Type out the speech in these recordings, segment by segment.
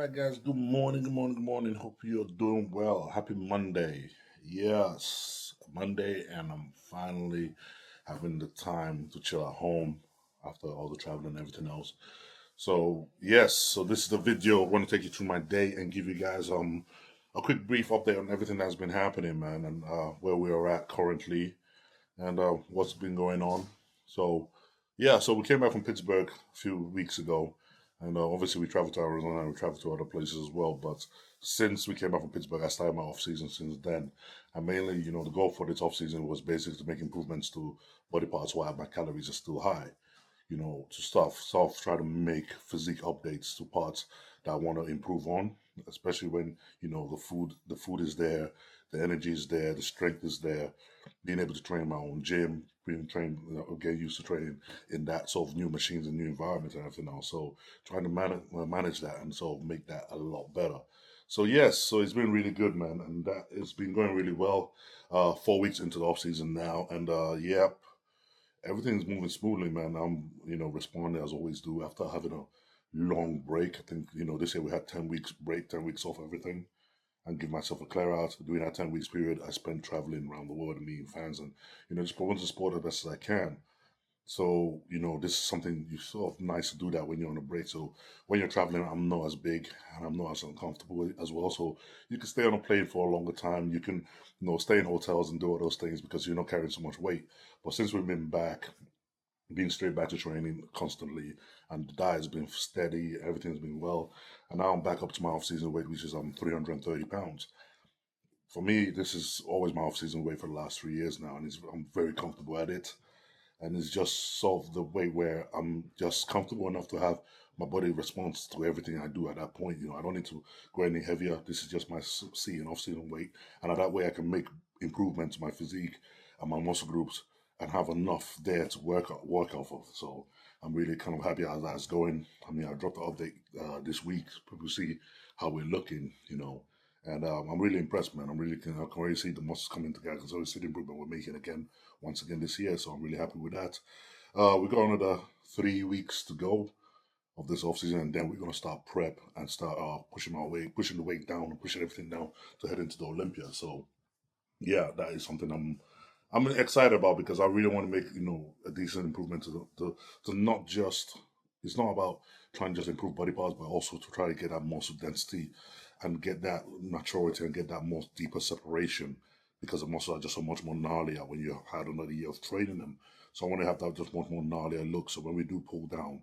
right, guys. Good morning. Good morning. Good morning. Hope you're doing well. Happy Monday. Yes, Monday, and I'm finally having the time to chill at home after all the traveling and everything else. So yes, so this is the video. I want to take you through my day and give you guys a quick brief update on everything that's been happening, man, and where we are at currently and what's been going on. So, yeah, so we came back from Pittsburgh a few weeks ago, and obviously we traveled to Arizona and we traveled to other places as well. But since we came back from Pittsburgh, I started my off season since then. And mainly, the goal for this off season was basically to make improvements to body parts while my calories are still high. To try to make physique updates to parts that I want to improve on, especially when the food is there, the energy is there, the strength is there, being able to train my own gym, being trained, get used to training in that sort of new machines and new environments and everything else. So trying to manage that and sort of make that a lot better. So yes, so it's been really good, man, and that it's been going really well. 4 weeks into the off season now, and yeah, everything's moving smoothly, man. I'm, responding as I always do after having a long break. I think, this year we had 10 weeks break, 10 weeks off everything, and give myself a clear out. During that 10 weeks period, I spent traveling around the world and meeting fans and, just promoting the sport as best as I can. So, this is something you sort of nice to do that when you're on a break. So when you're traveling, I'm not as big and I'm not as uncomfortable as well. So you can stay on a plane for a longer time. You can, stay in hotels and do all those things because you're not carrying so much weight. But since we've been back, being straight back to training constantly, and the diet's been steady, everything's been well, and now I'm back up to my off-season weight, which is 330 pounds. For me, this is always my off-season weight for the last 3 years now, and I'm very comfortable at it. And it's just sort of the way where I'm just comfortable enough to have my body response to everything I do at that point. I don't need to go any heavier. This is just my season off-season weight, and at that way I can make improvements to my physique and my muscle groups and have enough there to work off of. So I'm really kind of happy how that's going. I mean, I dropped the update this week. People see how we're looking. And I'm really impressed, man. I can already see the muscles coming together. I can already see the improvement we're making once again this year. So I'm really happy with that. We got another 3 weeks to go of this off season, and then we're gonna start prep and start pushing the weight down, and pushing everything down to head into the Olympia. So yeah, that is something I'm excited about because I really want to make a decent improvement to not just, it's not about trying to just improve body parts, but also to try to get that muscle density and get that maturity and get that more deeper separation because the muscles are just so much more gnarlier when you have had another year of training them. So I want to have that just much more gnarlier look. So when we do pull down,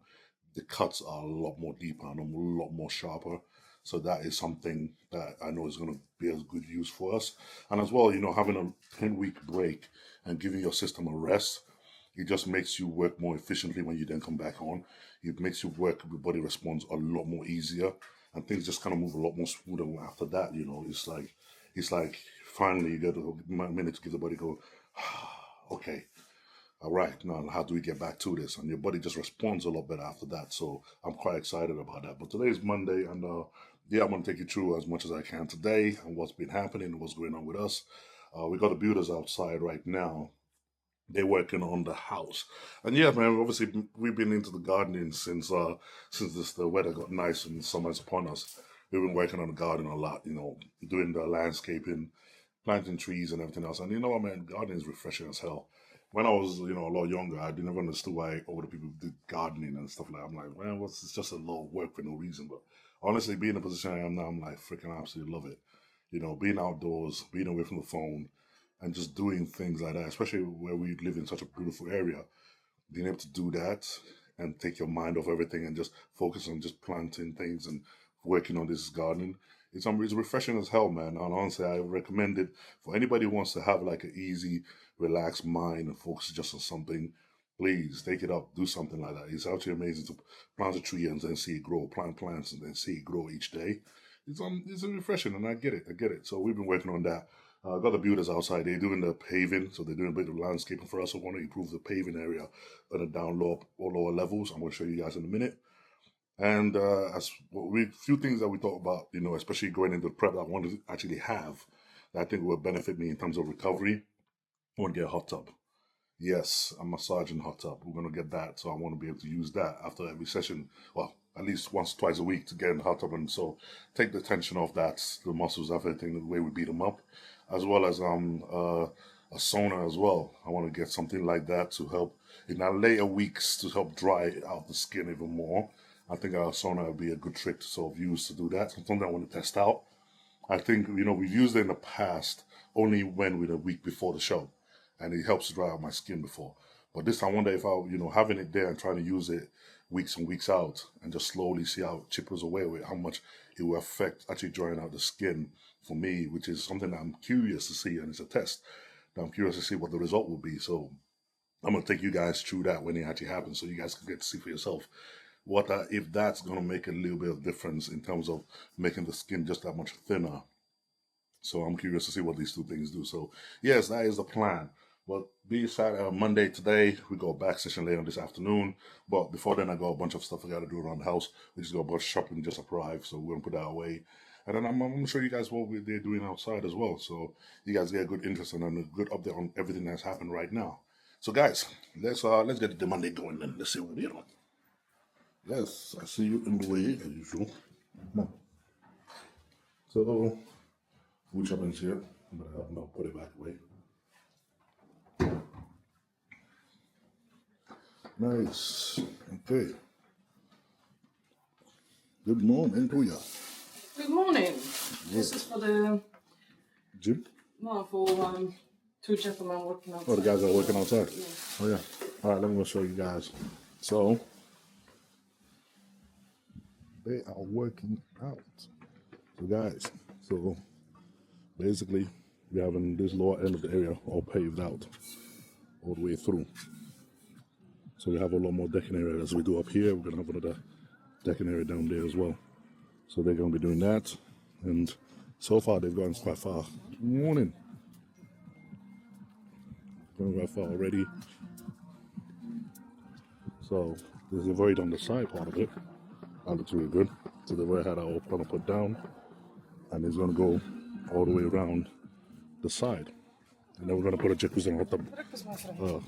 the cuts are a lot more deeper and a lot more sharper. So that is something that I know is going to be a good use for us. And as well, having a 10-week break and giving your system a rest, it just makes you work more efficiently when you then come back on. It makes you work, your body responds a lot more easier, and things just kind of move a lot more smoother after that. It's like finally you get a minute to give the body go, okay, all right, now how do we get back to this? And your body just responds a lot better after that. So I'm quite excited about that. But today is Monday, and yeah, I'm going to take you through as much as I can today and what's been happening, what's going on with us. We got the builders outside right now. They're working on the house, and yeah, man. Obviously, we've been into the gardening since the weather got nice and summer's upon us. We've been working on the garden a lot, doing the landscaping, planting trees and everything else. And you know what, man, gardening is refreshing as hell. When I was, a lot younger, I never understood why older people did gardening and stuff like that. I'm like, man, it's just a lot of work for no reason. But honestly, being in the position I am now, I'm like, freaking absolutely love it. Being outdoors, being away from the phone, and just doing things like that, especially where we live in such a beautiful area, being able to do that and take your mind off everything and just focus on just planting things and working on this gardening. It's refreshing as hell, man. And honestly, I recommend it for anybody who wants to have like an easy, relaxed mind and focus just on something. Please take it up, do something like that. It's actually amazing to plant a tree and then see it grow, plant plants and then see it grow each day. It's refreshing, and I get it. So we've been working on that. Got the builders outside. They're doing the paving, so they're doing a bit of landscaping for us. I want to improve the paving area on the down low or lower levels. I'm going to show you guys in a minute. And as we few things that we talk about, especially going into the prep that I want to actually have, that I think will benefit me in terms of recovery. I want to get a hot tub. Yes, a massaging hot tub. We're going to get that, so I want to be able to use that after every session. Well, at least once, twice a week to get in the hot tub and so take the tension off that, the muscles, everything, the way we beat them up, as well as a sauna as well. I want to get something like that to help in our later weeks to help dry out the skin even more. I think our sauna would be a good trick to sort of use to do that. Something I want to test out. I think, we've used it in the past only when we're a week before the show, and it helps to dry out my skin before. But this time, I wonder if having it there and trying to use it weeks and weeks out and just slowly see how it chippers away with how much it will affect actually drying out the skin for me, which is something that I'm curious to see, and it's a test. I'm curious to see what the result will be. So I'm going to take you guys through that when it actually happens so you guys can get to see for yourself if that's going to make a little bit of difference in terms of making the skin just that much thinner. So I'm curious to see what these two things do. So yes, that is the plan. Well, be Saturday, Monday today, we got a back session later this afternoon. But before then, I got a bunch of stuff I got to do around the house. We just got a bunch of shopping just arrived, so we're going to put that away. And then I'm going to show you guys what they're doing outside as well. So you guys get a good interest and a good update on everything that's happened right now. So guys, let's get the Monday going then. Let's see what we're doing. Yes, I see you in the way as usual. Come on. So, food shopping's here, but I'll put it back away. Nice. Okay. Good morning to you. Good morning. This is for the gym? No, for two gentlemen working outside. Oh, the guys are working outside? Yeah. Oh, yeah. All right, let me go show you guys. So, they are working out. So, guys, basically, we're having this lower end of the area all paved out all the way through. So we have a lot more decking area as we do up here. We're going to have another decking area down there as well. So they're going to be doing that. And so far, they've gone quite far. Good morning. Going quite far already. So they've already done the side part of it. That looks really good. So they've already had that all plan put down. And it's going to go all the way around the side. And then we're going to put a jacuzzi and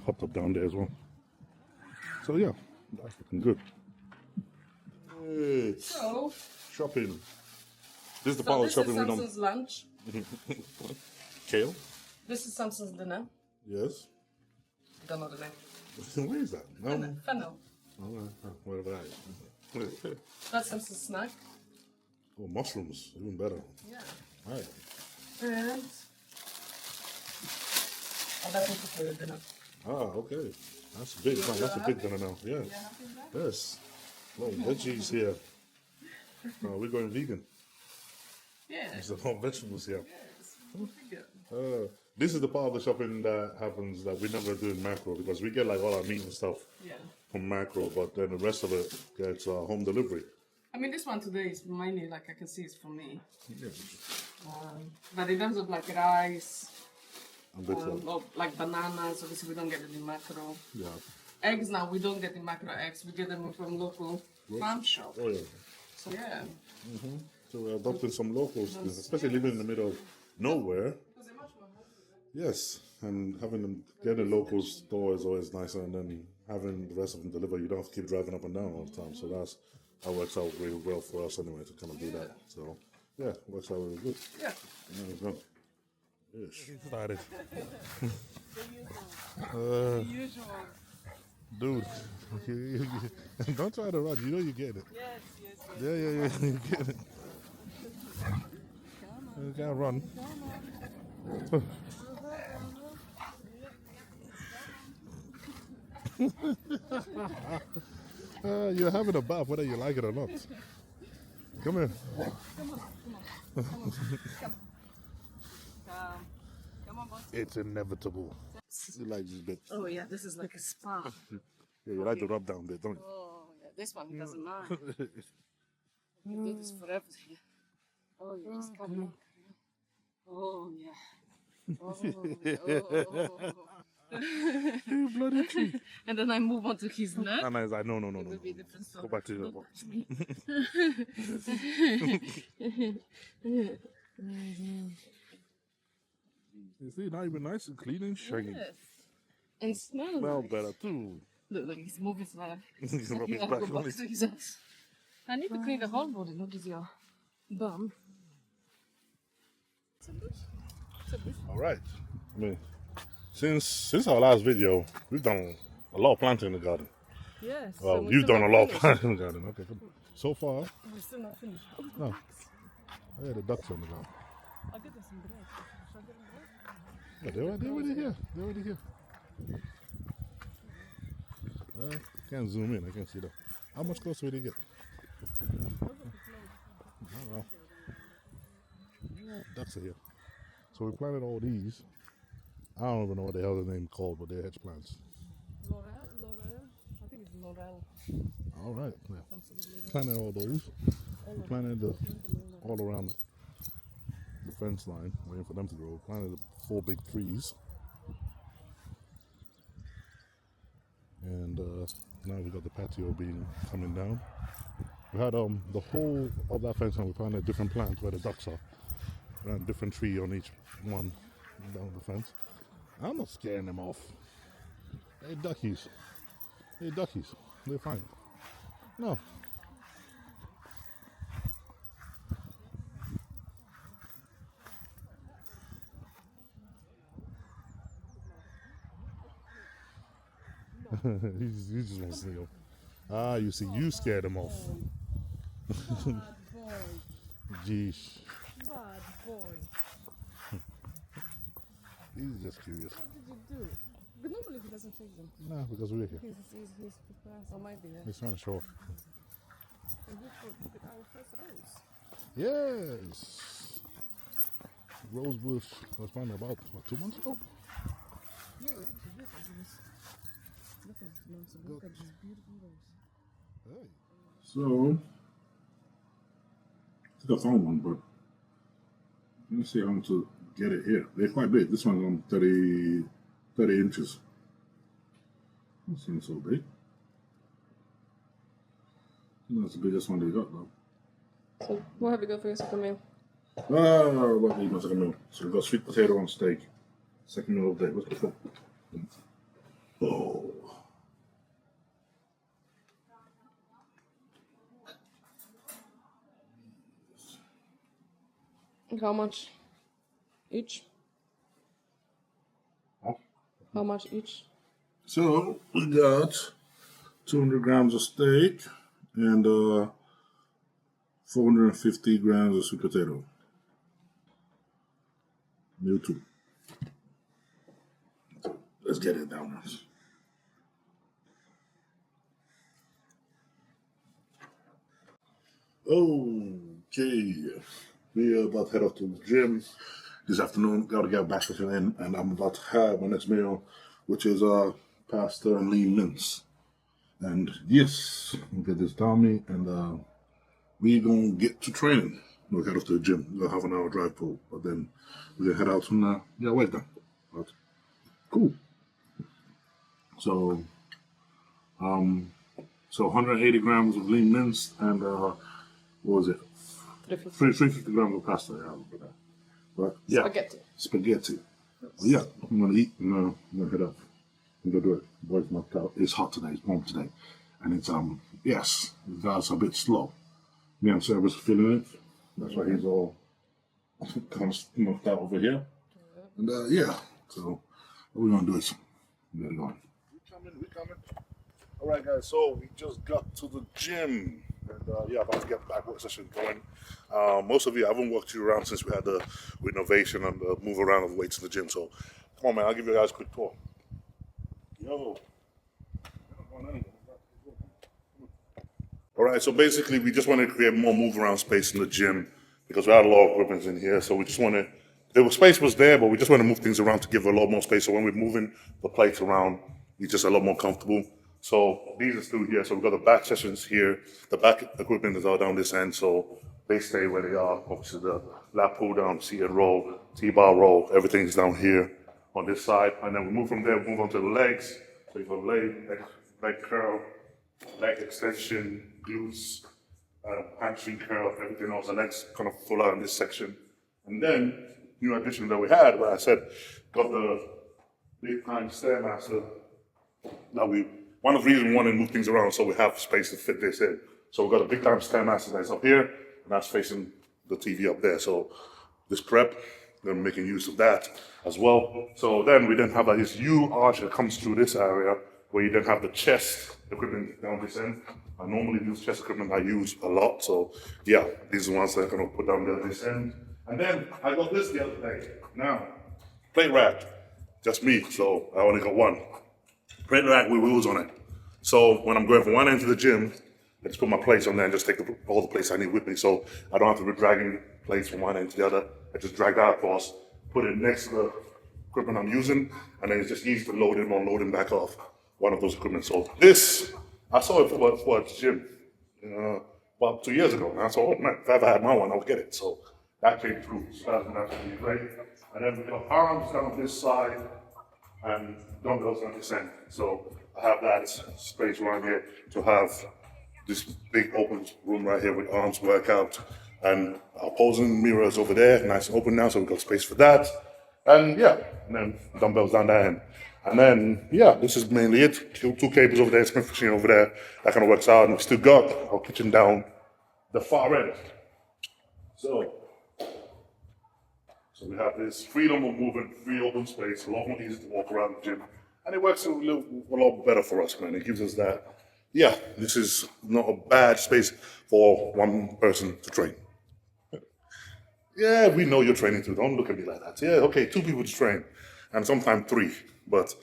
hot tub down there as well. So yeah, that's looking good. Hey, So, shopping. This is the part of shopping we don't. Samson's lunch. Kale? This is Samson's dinner. Yes. Don't know the name. Where is that? Fennel. Whatever that is. That's Samson's snack. Oh, mushrooms, even better. Yeah. Right. And that's what for the dinner. Ah, okay. That's big. Man, that's a big dinner now. Yeah. Yes. Oh, veggies here. We're going vegan. Yeah. There's a lot of vegetables here. Yes. This is the part of the shopping that happens that we never do in macro because we get like all our meat and stuff from macro, but then the rest of it gets home delivery. I mean, this one today is mainly like I can see it's for me. Yeah. But in terms of like rice, or like bananas, obviously we don't get it in macro. Yeah. Eggs now, we don't get in macro eggs. We get them from local farm shop. Oh, yeah. So, yeah. Mm-hmm. So we're adopting some locals, especially living in the middle of nowhere. Yes, and having them get a local store is always nicer, and then having the rest of them deliver, you don't have to keep driving up and down all the time. So that works out really well for us anyway to kind of do that. So, yeah, it works out really good. Yeah. There we go. Yes. Excited. Usual. Dude, don't try to run. You know you get it. Yes. Yeah, you get it. You can't run. You're having a bath whether you like it or not. Come here. Come on, boss. It's inevitable. You like this bit? Oh, yeah, this is like a spa. Yeah, you like the rub down bit, don't you? Oh, yeah, this one he doesn't mind. We do this forever here. Oh, you just come on. Oh, yeah. Oh. You bloody tree. And then I move on to his nut. And I was like, no. It will be a different story. Go back to your box. You see, now you've been nice and clean and shiny. Yes. And smells Smell nice. better too. Look, he's moving his back. He's rubbing his Go back on back it. to his ass. I need to clean the whole body, not just your bum. All right. I mean, since our last video, we've done a lot of planting in the garden. Yes. Well, you've done a lot of planting in the garden. Okay, good. So far, We're still not finished. Oh, no. relax. Oh, yeah, the ducks are in the garden. I'll get us some bread. Should I get them bread? Yeah, they're already here. They're already here. Can't zoom in. I can't see them. How much closer did they get? Oh, well. Ducks are here. So we planted all these. I don't even know what the hell the name called, but they're hedge plants. Laurel? I think it's Laurel. All right. Yeah. Planted all those. We planted all around the fence line, waiting for them to grow. Planted 4 big trees. And now we got the patio being coming down. We had the whole of that fence line. We planted different plants where the ducks are. We had a different tree on each one down the fence. I'm not scaring them off. Hey duckies. Hey duckies. They're fine. No. he just wants to go. Ah, you see, you scared him off. Bad boy. Jeez. Bad boy. He's just curious. What did you do? But normally he doesn't take them. Nah, because we're here. He's prepared. Or maybe, yeah. He's trying to show off. And look at our first rose. Yes. Rose bush was planted about 2 months ago. Yeah, actually, look at this. Look at this. Look at this beautiful rose. Hey. So, I think I found one, but let me see how to get it here. They're quite big. This one's on 30 inches. Doesn't seem so big. That's the biggest one they got, though. So, what have you got for your second meal? What do you got second meal? So we've got sweet potato on steak. Second meal of the day. What's before? Oh. How much each? Huh? How much each? So we got 200 grams of steak and 450 grams of sweet potato. Meal 2. Let's get it down there. Okay, we are about to head off to the gym this afternoon. Got to get back in, and I'm about to have my next meal, which is pasta and lean mince. And yes, we'll get this down me, and we're gonna get to training. We'll head off to the gym. We'll have an hour drive pull, but then we're gonna head out and wait then. But cool. So, 180 grams of lean mince and what was it? 350 grams of pasta. Yeah, but yeah, spaghetti. Well, yeah, I'm gonna eat and I'm gonna head up. I'm gonna do it. Boy's knocked out. It's hot today. It's warm today, and it's yes, the guy's a bit slow. Me and Sarah was feeling it. That's why he's all kind of knocked out over here. And yeah, so what we're gonna do is we gotta go. We coming. All right, guys. So we just got to the gym, and about to get back work session going. Most of you, I haven't walked you around since we had the renovation and the move around of weights in the gym. So come on, man. I'll give you guys a quick tour. Yo. All right. So basically, we just wanted to create more move around space in the gym because we had a lot of equipment in here. So we just wanted. Space was there, but we just want to move things around to give a lot more space. So when we're moving the plates around, it's just a lot more comfortable. So these are still here. So we've got the back sessions here. The back equipment is all down this end. So they stay where they are. Obviously the lat pull down, seat and roll, T-bar roll, everything's down here on this side. And then we move from there, move on to the legs. So you've got leg curl, leg extension, glutes, hamstring curl, everything else. The legs kind of full out in this section. And then, new addition that we had, where I said, got the big time Stairmaster that one of the reasons we want to move things around so we have space to fit this in. So we've got a big time Stairmaster that's up here, and that's facing the TV up there. So this prep, they're making use of that as well. So then we then have like this U arch that comes through this area where you then have the chest equipment down this end. I normally use chest equipment I use a lot. So yeah, these are the ones that I'm gonna put down there this end. And then I got this the other day. Now, plate rack, just me, so I only got one. Plate rack with wheels on it. So when I'm going from one end to the gym, I just put my plates on there and just take all the plates I need with me. So I don't have to be dragging plates from one end to the other. I just drag that across, put it next to the equipment I'm using, and then it's just easy to load in or load in back off one of those equipment. So this, I saw it for at the gym about 2 years ago. And I thought, oh man, if I ever had my one, I would get it. So that came through. So that's absolutely great. And then we've got arms down on this side and dumbbells on this end. So I have that space around here to have this big open room right here with arms workout, and our posing mirrors over there, nice and open now, so we've got space for that. And yeah, and then dumbbells down that end. And then, yeah, this is mainly it. Two cables over there, Smith machine over there, that kind of works out. And we still got our kitchen down the far end. So we have this freedom of movement, free open space, a lot more easy to walk around the gym. And it works a lot better for us, man. It gives us that, yeah, this is not a bad space for one person to train. Yeah, we know you're training too. Don't look at me like that. Yeah, okay, 2 people to train, and sometimes 3. But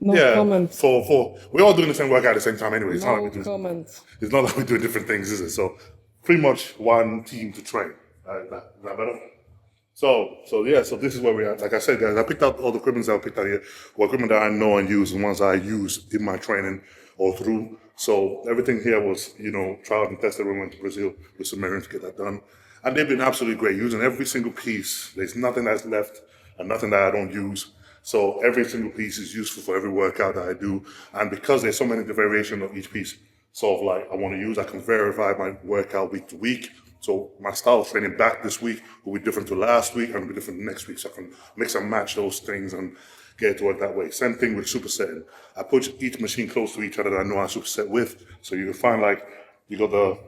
no yeah, comment. for we're all doing the same workout at the same time anyway. It's No not like comment. it's not like we're doing different things, is it? So pretty much one team to train. Is that better? So yeah, so this is where we are. Like I said, guys, I picked out all the equipment that I picked out here, or equipment that I know and use, and ones I use in my training or through. So everything here was, tried and tested when we went to Brazil with Samaritan to get that done. And they've been absolutely great, using every single piece. There's nothing that's left and nothing that I don't use. So every single piece is useful for every workout that I do. And because there's so many variations of each piece, sort of like I want to use, I can verify my workout week to week. So my style of training back this week will be different to last week and will be different next week. So I can mix and match those things and get it to work that way. Same thing with supersetting. I put each machine close to each other that I know I superset with. So you can find like, you got the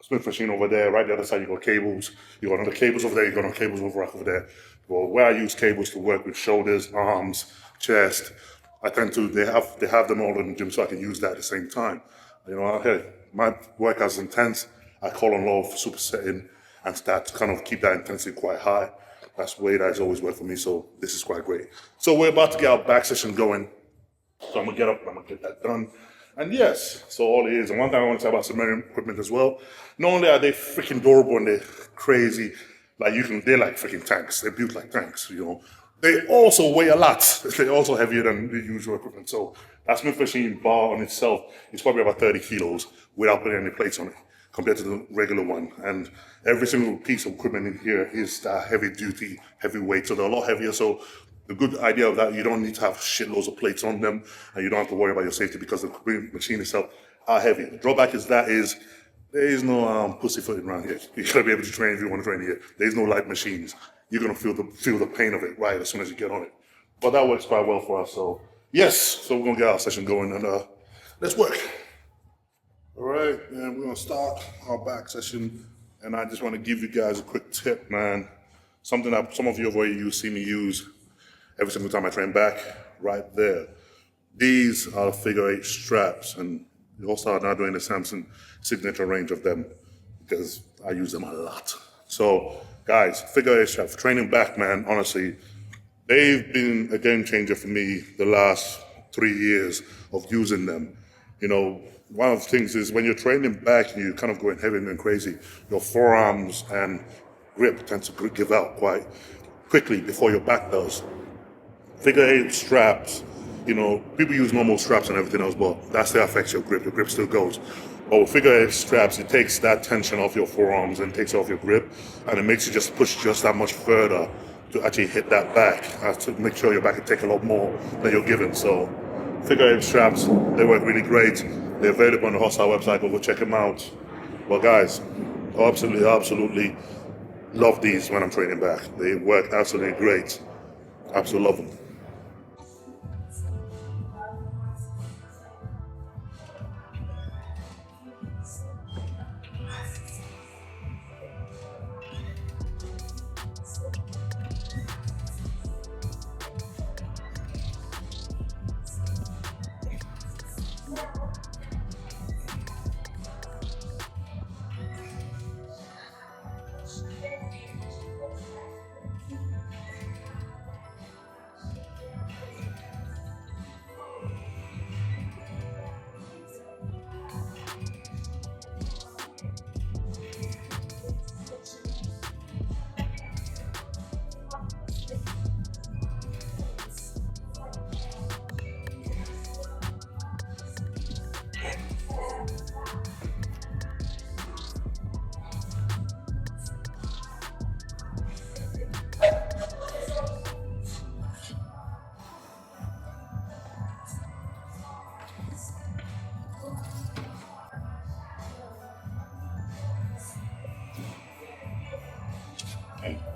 Smith machine over there, right the other side you got cables. You got another cables over there, you got another cables over there. Well, where I use cables to work with shoulders, arms, chest, I tend to, they have them all in the gym so I can use that at the same time. Hey, my workout's intense. I call on a lot of supersetting and start to kind of keep that intensity quite high. That's the way that has always worked for me, so this is quite great. So we're about to get our back session going. So I'm gonna get up, I'm gonna get that done. And yes, so all it is, and one thing I want to say about Samaritan equipment as well, not only are they freaking durable and they're crazy, they're like freaking tanks, they're built like tanks, They also weigh a lot. They're also heavier than the usual equipment. So that Smith machine bar on itself is probably about 30 kilos without putting any plates on it, compared to the regular one. And every single piece of equipment in here is heavy duty, heavy weight, so they're a lot heavier. So the good idea of that, you don't need to have shitloads of plates on them, and you don't have to worry about your safety because the machine itself are heavy. The drawback is there is no pussyfooting around here. You gotta be able to train if you want to train here. There's no light machines. You're gonna feel the pain of it right as soon as you get on it. But that works quite well for us. So yes, so we're gonna get our session going and let's work. All right, and we're gonna start our back session, and I just want to give you guys a quick tip, man. Something that some of you have already seen me use every single time I train back, right there. These are figure 8 straps, and we also are now doing the Samson signature range of them because I use them a lot. So, guys, figure 8 straps, training back, man, honestly, they've been a game changer for me the last 3 years of using them. One of the things is when you're training back and you're kind of going heavy and crazy, your forearms and grip tend to give out quite quickly before your back does. Figure 8 straps, people use normal straps and everything else, but that still affects your grip. Your grip still goes. But with figure 8 straps, it takes that tension off your forearms and takes off your grip, and it makes you just push just that much further to actually hit that back, to make sure your back can take a lot more than you're given. So figure 8 straps, they work really great. They're available on the HOSSTILE website, but go check them out. Well, guys, absolutely love these when I'm training back. They work absolutely great. Absolutely love them. Damn.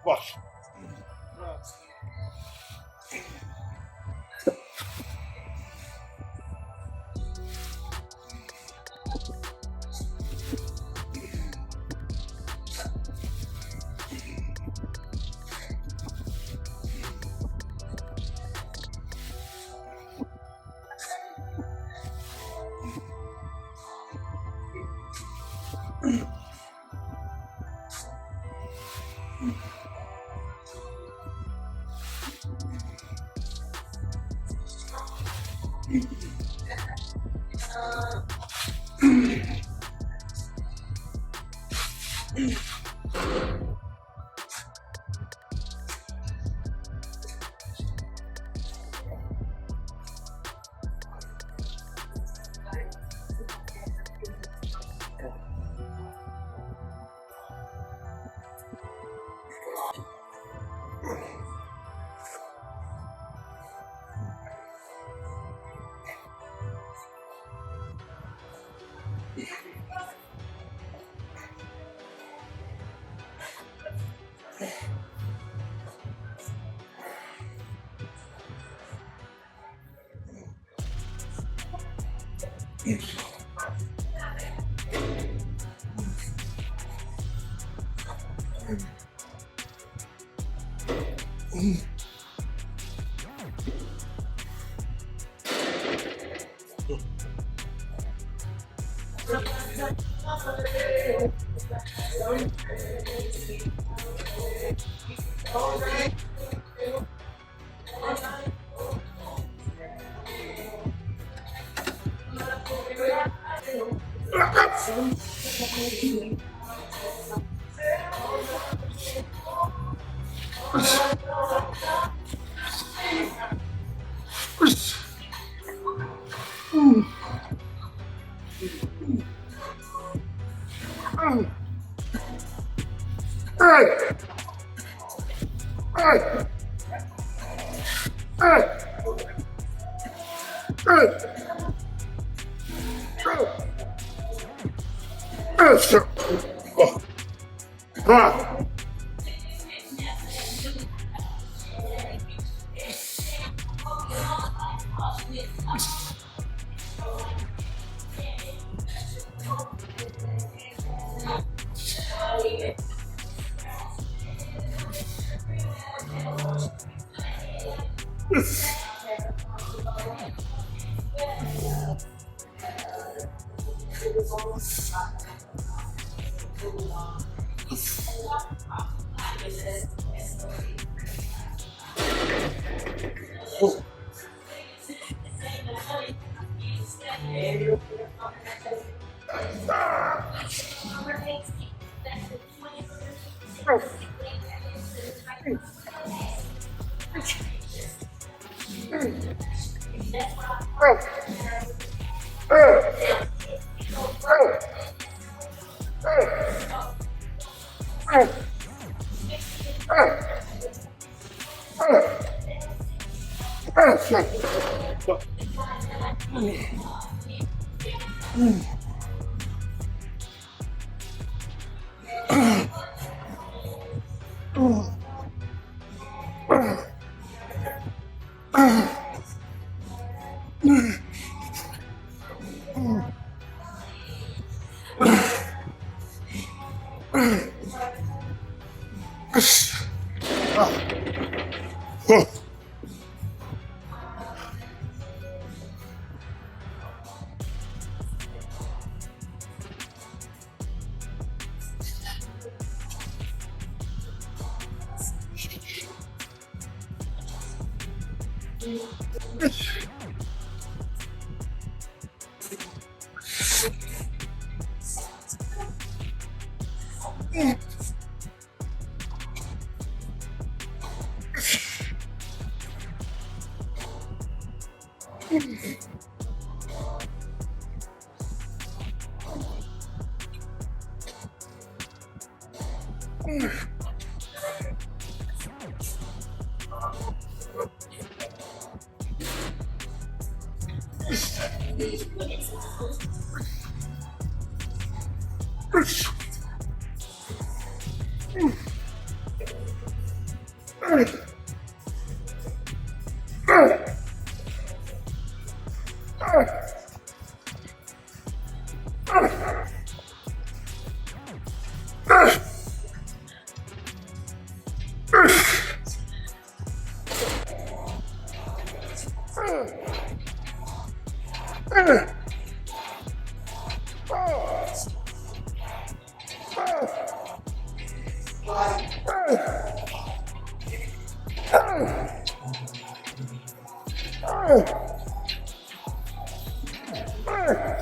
Wash.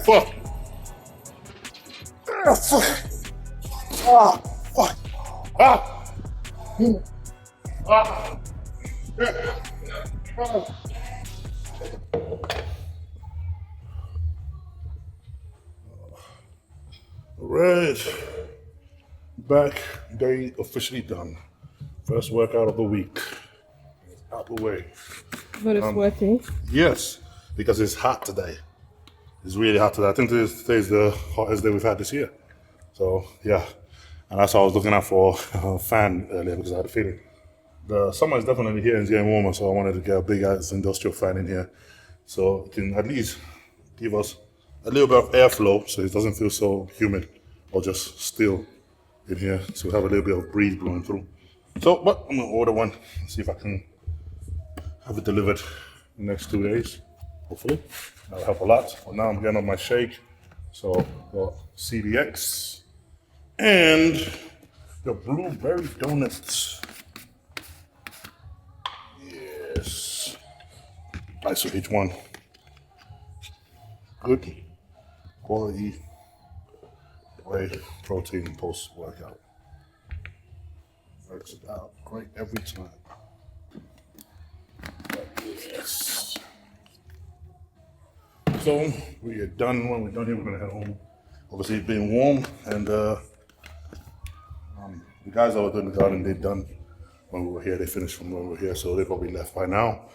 Fuck. Fuck. Ah, fuck. Ah. Ah. Right. Back, day officially done. First workout of the week. Out the way. But it's working. Yes, because it's hot today. It's really hot today. I think today's the hottest day we've had this year. So, yeah. And that's why I was looking out for a fan earlier because I had a feeling. The summer is definitely here and it's getting warmer, so I wanted to get a big ass industrial fan in here so it can at least give us a little bit of airflow so it doesn't feel so humid or just still in here. So we have a little bit of breeze blowing through. So, but I'm gonna order one, see if I can have it delivered in the next 2 days, hopefully. That'll help a lot. But now I'm getting on my shake. So, got CBX and the blueberry donuts. Yes. Nice for each one. Good quality whey protein post workout. Works it out great every time. Yes. So we are done. When we're done here, we're gonna head home. Obviously, it's been warm, and the guys that were doing the garden, they're done when we were here. They finished from when we were here, so they probably left by now.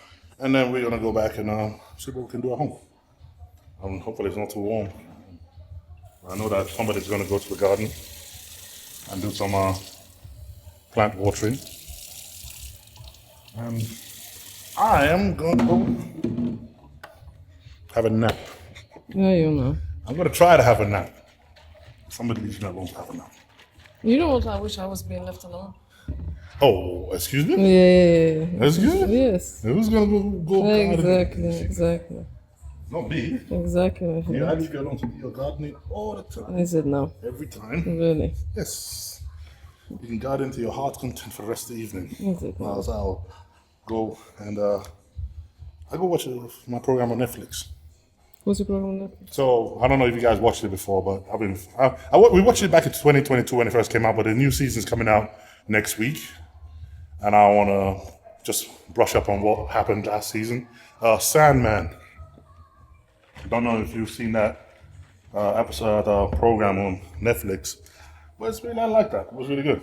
And then we're gonna go back and see what we can do at home. Hopefully, it's not too warm. I know that somebody's gonna go to the garden and do some plant watering. And I am gonna go have a nap. Yeah, you know. I'm gonna try to have a nap. Somebody leaves me alone to have a nap. You know what? I wish I was being left alone. Oh, excuse me? Yeah. Excuse me? Yes. Who's gonna go Exactly. Not me. Exactly. You actually get on to do your gardening all the time. Is it now? Every time. Really? Yes. You can garden to your heart content for the rest of the evening. Is it now? So I'll go and I go watch my program on Netflix. What's your program on Netflix? So I don't know if you guys watched it before, but we watched it back in 2022 when it first came out. But the new season's coming out next week, and I want to just brush up on what happened last season. Sandman. Don't know if you've seen that episode program on Netflix, but it's really, I like that. It was really good.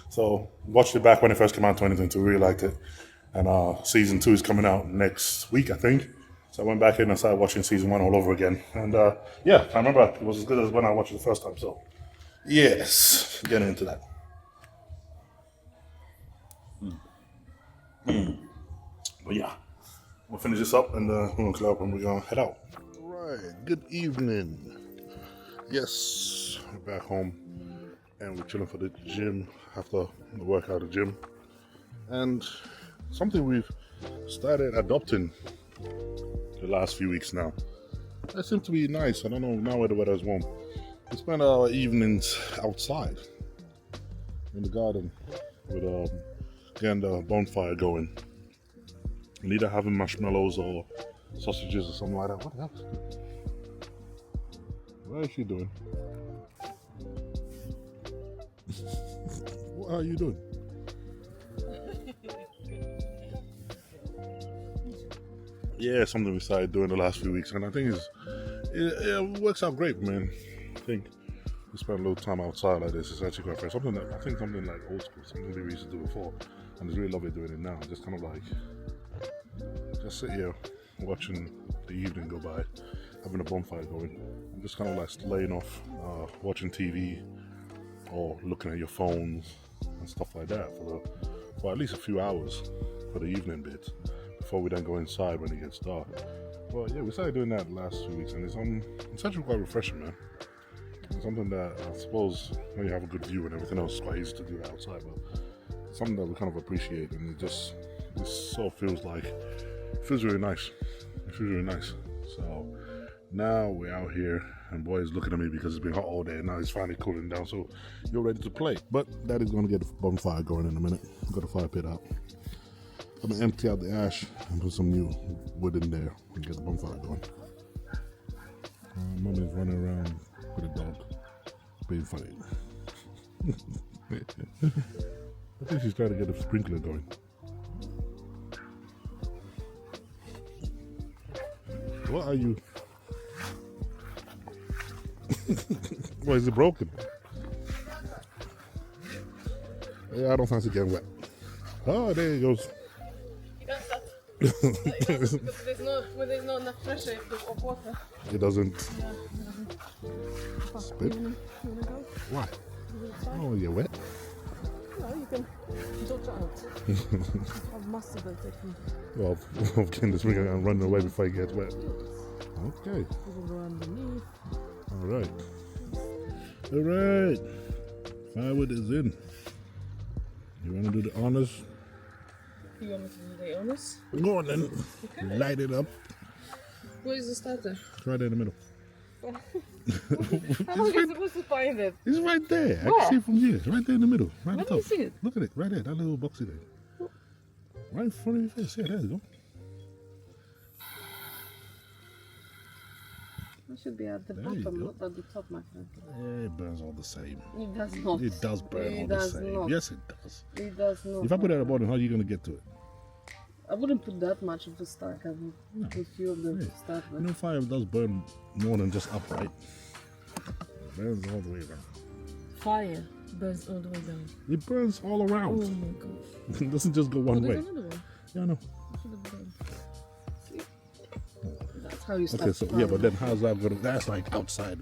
So watched it back when it first came out in 2022. Really liked it, and season 2 is coming out next week, I think. So I went back in and started watching season 1 all over again, and yeah, I remember it was as good as when I watched it the first time. So yes, getting into that. But yeah, we'll finish this up and we're gonna clear up and we're gonna head out. Alright, good evening. Yes, we're back home and we're chilling for the gym after the workout at the gym. And something we've started adopting the last few weeks now. That seems to be nice. I don't know now where the weather is warm. We spend our evenings outside in the garden with getting the bonfire going. And either having marshmallows or sausages or something like that. What the hell? What is she doing? What are you doing? Yeah, something we started doing the last few weeks, and I think it works out great, man. I think we spend a little time outside like this. It's actually quite fresh. Something like old school, something we used to do before, and I really love it doing it now. Just kind of like just sit here watching the evening go by, having a bonfire going, and just kind of like laying off, watching TV or looking at your phones and stuff like that for at least a few hours for the evening bit before we then go inside when it gets dark. Well, yeah, we started doing that the last 2 weeks, and it's actually quite refreshing, man. It's something that I suppose when you have a good view and everything else, it's quite easy to do that outside, but it's something that we kind of appreciate, and it so feels really nice. It feels really nice. So now we're out here, and boy is looking at me because it's been hot all day, and now it's finally cooling down, so you're ready to play. But Daddy's gonna get the bonfire going in a minute. Got the fire pit out. I'm gonna empty out the ash and put some new wood in there and get the bonfire going. Mommy's running around with a dog, being funny. I think she's trying to get the sprinkler going. What are you? Why is it broken? Yeah, I don't fancy getting wet. Oh, there it goes. Because there's no enough pressure of water. It doesn't You spit. wanna go? Why? Oh, you're wet. No, you can dodge out. I've mastered that technique. Well, of getting the sprinkler and running away before it gets wet. Okay. You can go underneath. All right. All right. Firewood is in. You want to do the honors? You want me to do the honors? Go on then. Okay. Light it up. Where is the starter? It's right there in the middle. How am I supposed to find it? It's right there. Where? I can see it from here. It's right there in the middle. Right Where on do you top. see it? Look at it. Right there. That little boxy there. Right in front of your face. Yeah, there you go. It should be at the There you bottom, go. not at the top, my friend. Yeah, it burns all the same. It does not. It does burn all the same. Not. Yes, it does. It does not. If I put it at the bottom, how are you going to get to it? I wouldn't put that much of a stack. I would put a few of them to start You with. know, fire does burn more than just upright. It burns all the way around. Fire burns all the way down. It burns all Oh around. my gosh. It doesn't just go one way. There's another one. Yeah, I know. I should have done. See? That's how you start. Okay, so yeah, but then how's that going to... That's like outside.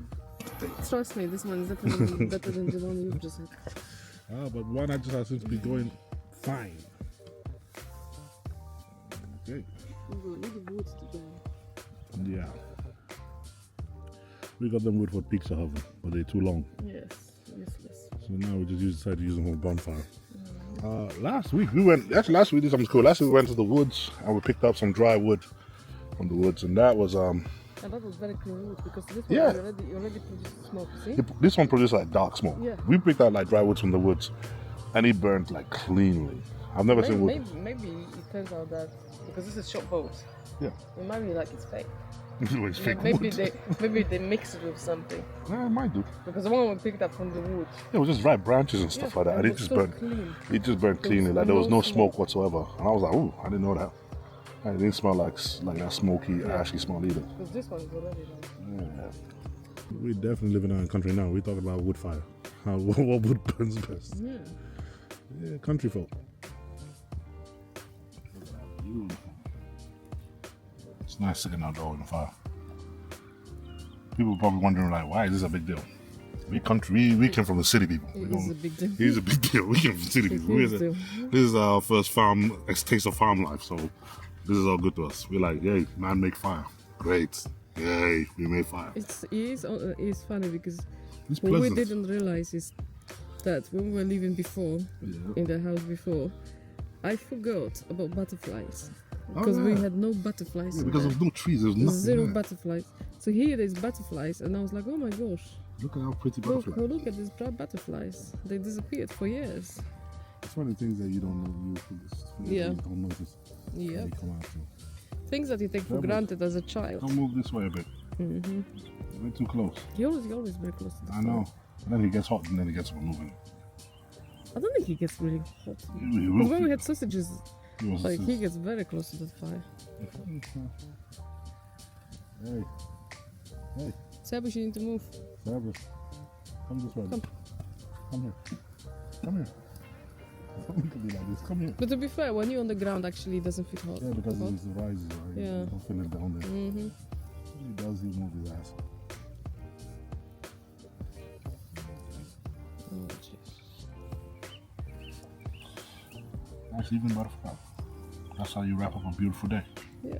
Trust me, this one is definitely better than the one you've just had. Ah, but one I just happens to be going fine. Okay. We need the wood to burn. Yeah. We got them wood for pizza oven, but they're too long. Yes, useless. So now we just decided to use them for bonfire. Last week we did something cool. Last week we went to the woods and we picked up some dry wood from the woods, and that was And that was very clean wood because this one Yeah. you already produced smoke. See? this one produced like dark smoke. Yeah. We picked out like dry woods from the woods, and it burned like cleanly. I've never seen wood. Maybe it turns out that because this is shop bolt. Yeah. It might be like it's fake. It's fake Maybe wood. they mix it with something. Yeah, it might do. Because the one we picked up from the wood. Yeah, it was just dry branches and stuff like that, and it was just so burned. clean. It just burned cleanly. Like there was no smoke whatsoever, and I was like, "Ooh, I didn't know that." And it didn't smell like that smoky, ashy smell either. Because this one is already like. Yeah. We're definitely living out in the country now. We talk about wood fire. What wood burns best? Yeah. Yeah, country folk. It's nice sitting outdoors in the fire. People are probably wondering like, why is this a big deal? We country, we came from the city people. It is a big deal. It is a big deal. We came from the city people. This is our first taste of farm life, so this is all good to us. We're like, yay, man, make fire. Great. Yay, we made fire. It's funny because It's what we pleasant. didn't realize is that when we were living before, in the house before, I forgot about butterflies. Because we had no butterflies. Yeah, in because there. there's no trees, there's nothing Zero there. butterflies. So here there's butterflies, and I was like, oh my gosh. Look at how pretty Look, butterflies. look at these butterflies. They disappeared for years. It's one of the things that you don't know, Yeah. you don't notice. Yeah. When they come out. So. Things that you take for granted as a child. Don't move this way a bit. Mm-hmm. A bit too close. You're always very close to the I know. And then he gets hot and then he gets moving. I don't think he gets really hot. He But will when we feel- had sausages, he was- like he gets very close to the fire. Hey. Hey. Sabish, you need to move. Sabbath. Come this way. Come. Come here. Come here. Don't be like this. Come here. But to be fair, when you're on the ground, actually, it doesn't feel hot. Yeah, because hot. it's rises, right? Yeah. You don't feel it down there. Mm-hmm. What he does, he move his ass. Oh, jeez. Nice even butterfly. That's how you wrap up a beautiful day. Yeah.